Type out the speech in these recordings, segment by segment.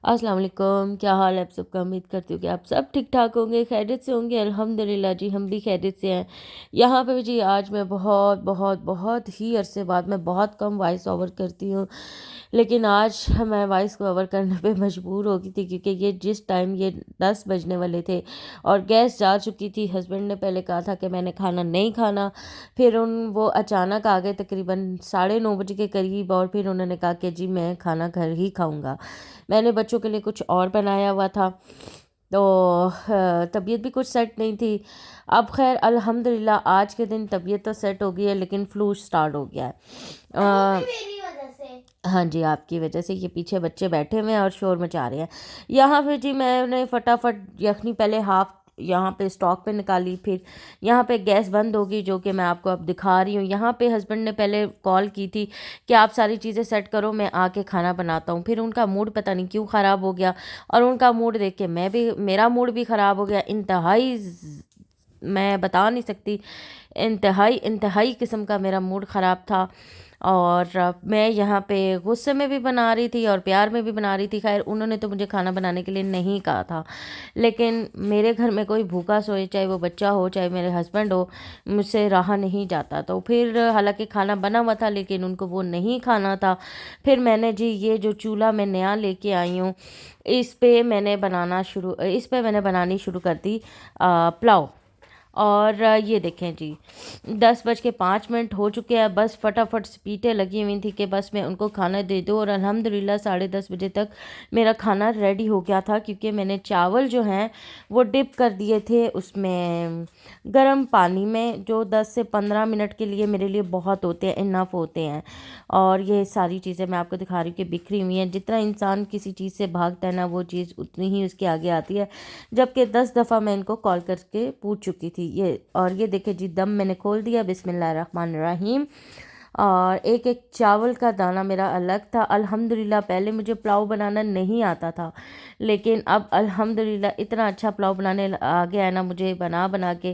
अस्सलाम वालेकुम, क्या हाल है आप सबका। उम्मीद करती हूँ कि आप सब ठीक ठाक होंगे, खैरियत से होंगे। अल्हम्दुलिल्लाह जी, हम भी खैरियत से हैं। यहाँ पे भी जी आज मैं बहुत बहुत बहुत ही अरसे बाद मैं बहुत कम वॉइस ओवर करती हूँ, लेकिन आज मैं वॉइस ओवर करने पे मजबूर हो गई थी क्योंकि ये जिस टाइम ये 10 बजने वाले थे और गैस जा चुकी थी। हस्बैंड ने पहले कहा था कि मैंने खाना नहीं खाना, फिर वो अचानक आ गए तकरीबन 9:30 बजे के करीब, और फिर उन्होंने कहा कि जी मैं खाना घर ही खाऊंगा। मैंने बच्चों के लिए कुछ और बनाया हुआ था, तो तबीयत भी कुछ सेट नहीं थी। अब खैर अल्हम्दुलिल्लाह आज के दिन तबीयत तो सेट हो गई है, लेकिन फ्लू स्टार्ट हो गया है। मेरी वजह से। हाँ जी, आपकी वजह से। ये पीछे बच्चे बैठे हुए हैं और शोर मचा रहे हैं। यहाँ पे जी मैंने फटाफट यखनी पहले हाफ यहाँ पे स्टॉक पे निकाली, फिर यहाँ पे गैस बंद होगी जो कि मैं आपको अब दिखा रही हूँ। यहाँ पे हस्बैंड ने पहले कॉल की थी कि आप सारी चीज़ें सेट करो, मैं आके खाना बनाता हूँ। फिर उनका मूड पता नहीं क्यों ख़राब हो गया, और उनका मूड देख के मेरा मूड भी ख़राब हो गया। मैं बता नहीं सकती, इंतहाई इंतहाई किस्म का मेरा मूड ख़राब था। और मैं यहाँ पे गुस्से में भी बना रही थी और प्यार में भी बना रही थी। खैर उन्होंने तो मुझे खाना बनाने के लिए नहीं कहा था, लेकिन मेरे घर में कोई भूखा सोए, चाहे वो बच्चा हो चाहे मेरे हस्बैंड हो, मुझसे रहा नहीं जाता। तो फिर हालांकि खाना बना हुआ था लेकिन उनको वो नहीं खाना था। फिर मैंने जी ये जो चूल्हा मैं नया लेके आई हूँ, इस पे मैंने बनानी शुरू कर दी पुलाव। और ये देखें जी 10:05 हो चुके हैं। बस फटाफट स्पीटें लगी हुई थी कि बस मैं उनको खाना दे दूँ, और अल्हम्दुलिल्लाह 10:30 बजे तक मेरा खाना रेडी हो गया था, क्योंकि मैंने चावल जो हैं वो डिप कर दिए थे उसमें गर्म पानी में, जो 10 से 15 मिनट के लिए मेरे लिए बहुत होते हैं, इनफ होते हैं। और ये सारी चीज़ें मैं आपको दिखा रही हूँ कि बिखरी हुई हैं। जितना इंसान किसी चीज़ से भागता है ना, वो चीज़ उतनी ही उसके आगे आती है, जबकि 10 दफ़ा मैं इनको कॉल करके पूछ चुकी थी। ये देखिए जी, दम मैंने खोल दिया, बिस्मिल्लाहिर्रहमानिर्रहीम। और एक एक चावल का दाना मेरा अलग था। अल्हम्दुलिल्लाह पहले मुझे पुलाव बनाना नहीं आता था, लेकिन अब अल्हम्दुलिल्लाह इतना अच्छा पुलाव बनाने आ गया है ना मुझे, बना बना के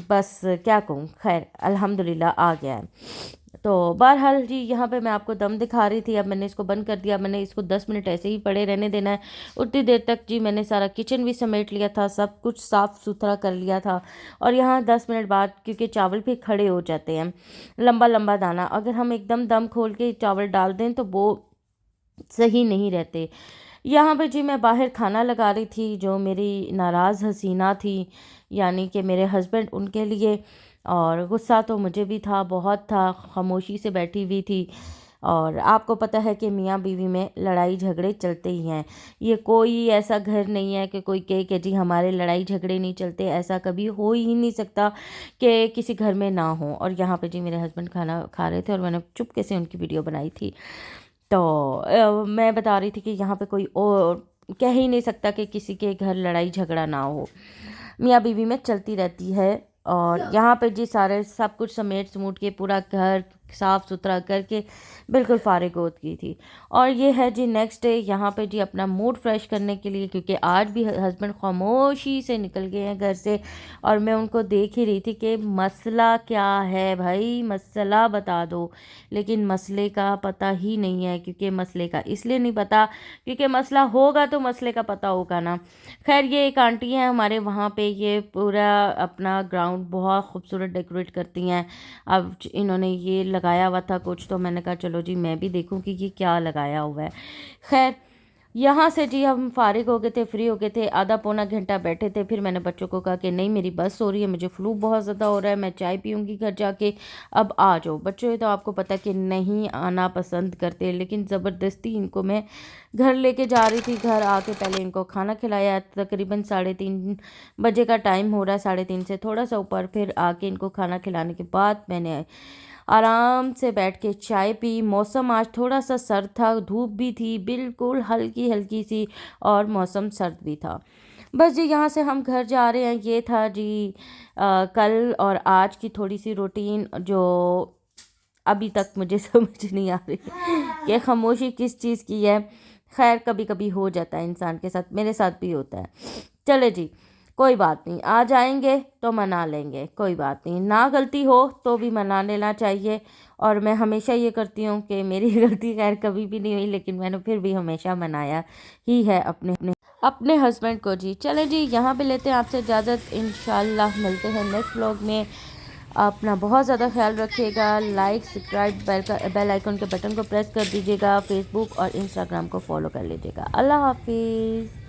बस क्या कहूँ। खैर अल्हम्दुलिल्लाह आ गया है। तो बहरहाल जी यहाँ पे मैं आपको दम दिखा रही थी। अब मैंने इसको बंद कर दिया। मैंने इसको 10 मिनट ऐसे ही पड़े रहने देना है। उतनी देर तक जी मैंने सारा किचन भी समेट लिया था, सब कुछ साफ़ सुथरा कर लिया था। और यहाँ 10 मिनट बाद, क्योंकि चावल भी खड़े हो जाते हैं, लंबा लंबा दाना, अगर हम एकदम दम खोल के चावल डाल दें तो वो सही नहीं रहते। यहाँ पे जी मैं बाहर खाना लगा रही थी, जो मेरी नाराज़ हसीना थी, यानी कि मेरे हस्बैंड, उनके लिए। और गुस्सा तो मुझे भी था, बहुत था, खामोशी से बैठी हुई थी। और आपको पता है कि मियाँ बीवी में लड़ाई झगड़े चलते ही हैं। ये कोई ऐसा घर नहीं है कि कोई कहे कि जी हमारे लड़ाई झगड़े नहीं चलते। ऐसा कभी हो ही नहीं सकता कि किसी घर में ना हो। और यहाँ पे जी मेरे हस्बैंड खाना खा रहे थे और मैंने चुपके से उनकी वीडियो बनाई थी। तो मैं बता रही थी कि यहाँ पे कोई और कह ही नहीं सकता कि किसी के घर लड़ाई झगड़ा ना हो, मियाँ बीवी में चलती रहती है। और यहाँ पे जी सारे सब कुछ समेट समूट के पूरा घर साफ़ सुथरा करके बिल्कुल फारिग हो गई थी। और ये है जी नेक्स्ट डे, यहाँ पे जी अपना मूड फ्रेश करने के लिए, क्योंकि आज भी हस्बैंड खामोशी से निकल गए हैं घर से, और मैं उनको देख ही रही थी कि मसला क्या है भाई, मसला बता दो। लेकिन मसले का पता ही नहीं है, क्योंकि मसले का इसलिए नहीं पता क्योंकि मसला होगा तो मसले का पता होगा ना। खैर ये एक आंटी हैं हमारे वहाँ पे, ये पूरा अपना ग्राउंड बहुत खूबसूरत डेकोरेट करती हैं। अब इन्होंने ये लगाया हुआ था कुछ, तो मैंने कहा चलो जी मैं भी देखूं कि ये क्या लगाया हुआ है। खैर यहाँ से जी हम फारिग हो गए थे, फ्री हो गए थे, आधा पौना घंटा बैठे थे। फिर मैंने बच्चों को कहा कि नहीं मेरी बस हो रही है, मुझे फ्लू बहुत ज़्यादा हो रहा है, मैं चाय पीऊँगी घर जाके, अब आ जाओ। बच्चे तो आपको पता है कि नहीं आना पसंद करते, लेकिन ज़बरदस्ती इनको मैं घर लेके जा रही थी। घर आके पहले इनको खाना खिलाया, तकरीबन 3:30 बजे का टाइम हो रहा है, 3:30 से थोड़ा सा ऊपर। फिर आके इनको खाना खिलाने के बाद मैंने आराम से बैठ के चाय पी। मौसम आज थोड़ा सा सर्द था, धूप भी थी बिल्कुल हल्की हल्की सी, और मौसम सर्द भी था। बस जी यहाँ से हम घर जा रहे हैं। ये था जी कल और आज की थोड़ी सी रूटीन, जो अभी तक मुझे समझ नहीं आ रही कि खामोशी किस चीज़ की है। खैर कभी कभी हो जाता है इंसान के साथ, मेरे साथ भी होता है। चले जी, कोई बात नहीं, आ जाएंगे तो मना लेंगे, कोई बात नहीं, ना गलती हो तो भी मना लेना चाहिए। और मैं हमेशा ये करती हूँ कि मेरी गलती खैर कभी भी नहीं हुई, लेकिन मैंने फिर भी हमेशा मनाया ही है अपने हस्बैंड को जी। चलें जी, यहाँ पे लेते हैं आपसे इजाज़त, इंशाल्लाह मिलते हैं नेक्स्ट व्लॉग में। अपना बहुत ज़्यादा ख्याल रखिएगा। लाइक, सब्सक्राइब, बेल आइकन के बटन को प्रेस कर दीजिएगा। फेसबुक और इंस्टाग्राम को फॉलो कर लीजिएगा। अल्लाह हाफिज़।